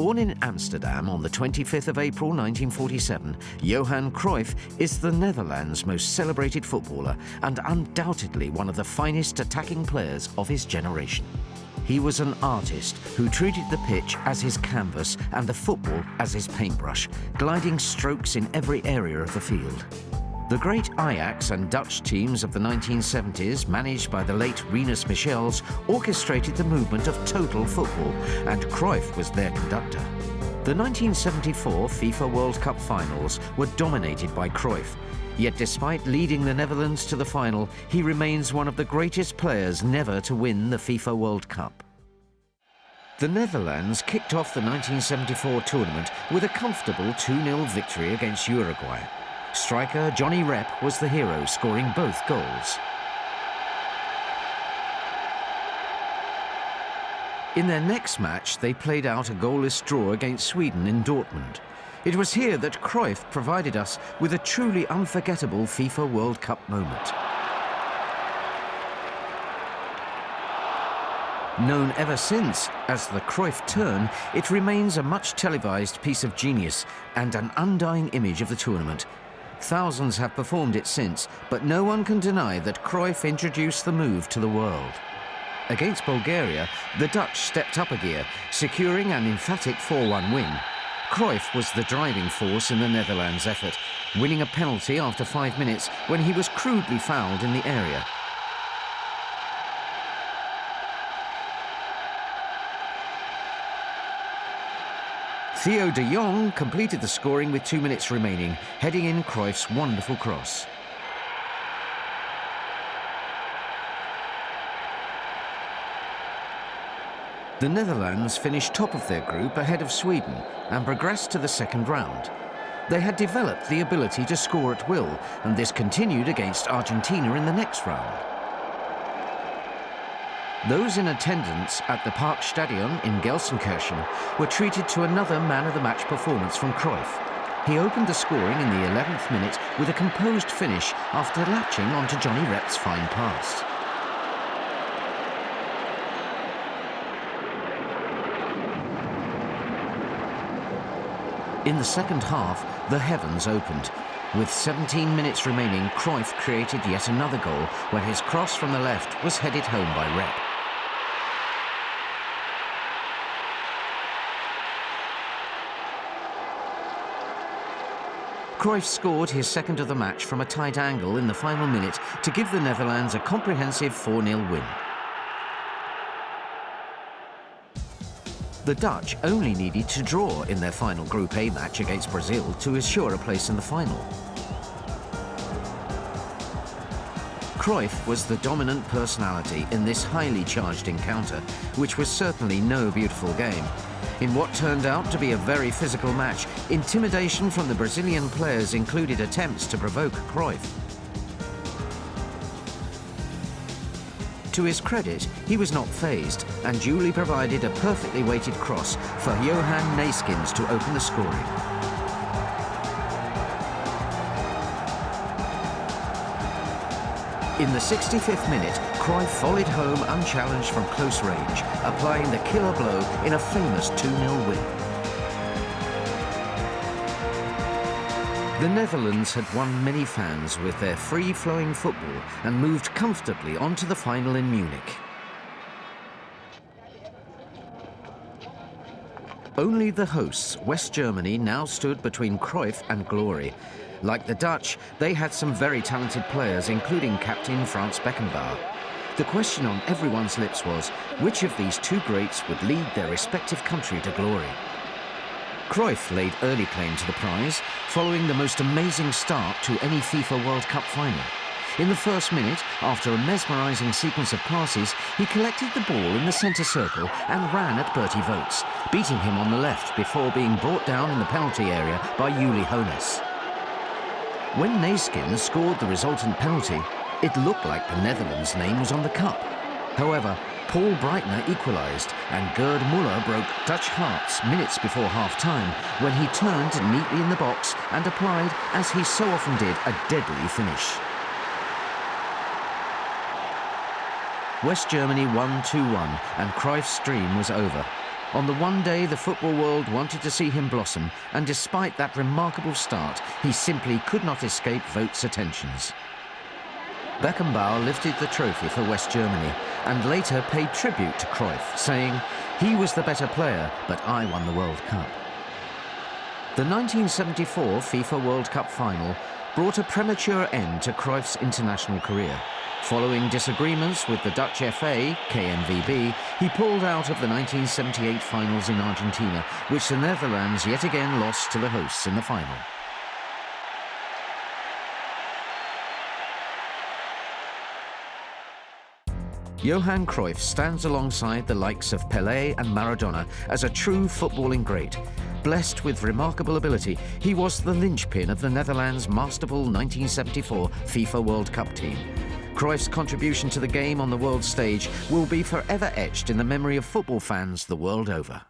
Born in Amsterdam on the 25th of April 1947, Johan Cruyff is the Netherlands' most celebrated footballer and undoubtedly one of the finest attacking players of his generation. He was an artist who treated the pitch as his canvas and the football as his paintbrush, gliding strokes in every area of the field. The great Ajax and Dutch teams of the 1970s, managed by the late Rinus Michels, orchestrated the movement of total football, and Cruyff was their conductor. The 1974 FIFA World Cup finals were dominated by Cruyff, yet despite leading the Netherlands to the final, he remains one of the greatest players never to win the FIFA World Cup. The Netherlands kicked off the 1974 tournament with a comfortable 2-0 victory against Uruguay. Striker Johnny Rep was the hero, scoring both goals. In their next match, they played out a goalless draw against Sweden in Dortmund. It was here that Cruyff provided us with a truly unforgettable FIFA World Cup moment. Known ever since as the Cruyff turn, it remains a much televised piece of genius and an undying image of the tournament. Thousands have performed it since, but no one can deny that Cruyff introduced the move to the world. Against Bulgaria, the Dutch stepped up a gear, securing an emphatic 4-1 win. Cruyff was the driving force in the Netherlands' effort, winning a penalty after 5 minutes when he was crudely fouled in the area. Theo de Jong completed the scoring with 2 minutes remaining, heading in Cruyff's wonderful cross. The Netherlands finished top of their group ahead of Sweden and progressed to the second round. They had developed the ability to score at will, and this continued against Argentina in the next round. Those in attendance at the Parkstadion in Gelsenkirchen were treated to another man-of-the-match performance from Cruyff. He opened the scoring in the 11th minute with a composed finish after latching onto Johnny Rep's fine pass. In the second half, the heavens opened. With 17 minutes remaining, Cruyff created yet another goal when his cross from the left was headed home by Rep. Cruyff scored his second of the match from a tight angle in the final minute to give the Netherlands a comprehensive 4-0 win. The Dutch only needed to draw in their final Group A match against Brazil to assure a place in the final. Cruyff was the dominant personality in this highly charged encounter, which was certainly no beautiful game. In what turned out to be a very physical match, intimidation from the Brazilian players included attempts to provoke Cruyff. To his credit, he was not fazed and duly provided a perfectly weighted cross for Johan Neyskens to open the scoring. In the 65th minute, Cruyff volleyed home unchallenged from close range, applying the killer blow in a famous 2-0 win. The Netherlands had won many fans with their free-flowing football and moved comfortably on to the final in Munich. Only the hosts, West Germany, now stood between Cruyff and glory. Like the Dutch, they had some very talented players, including captain Franz Beckenbauer. The question on everyone's lips was, which of these two greats would lead their respective country to glory? Cruyff laid early claim to the prize, following the most amazing start to any FIFA World Cup final. In the first minute, after a mesmerising sequence of passes, he collected the ball in the centre circle and ran at Bertie Voets, beating him on the left before being brought down in the penalty area by Uli Hoeneß. When Neyskens scored the resultant penalty, it looked like the Netherlands' name was on the cup. However, Paul Breitner equalised and Gerd Muller broke Dutch hearts minutes before half-time when he turned neatly in the box and applied, as he so often did, a deadly finish. West Germany won 2-1 and Cruyff's dream was over. On the one day the football world wanted to see him blossom, and despite that remarkable start, he simply could not escape votes' attentions. Beckenbauer lifted the trophy for West Germany and later paid tribute to Cruyff, saying, "He was the better player, but I won the World Cup." The 1974 FIFA World Cup final brought a premature end to Cruyff's international career. Following disagreements with the Dutch FA, KNVB, he pulled out of the 1978 finals in Argentina, which the Netherlands yet again lost to the hosts in the final. Johan Cruyff stands alongside the likes of Pelé and Maradona as a true footballing great. Blessed with remarkable ability, he was the linchpin of the Netherlands' masterful 1974 FIFA World Cup team. Cruyff's contribution to the game on the world stage will be forever etched in the memory of football fans the world over.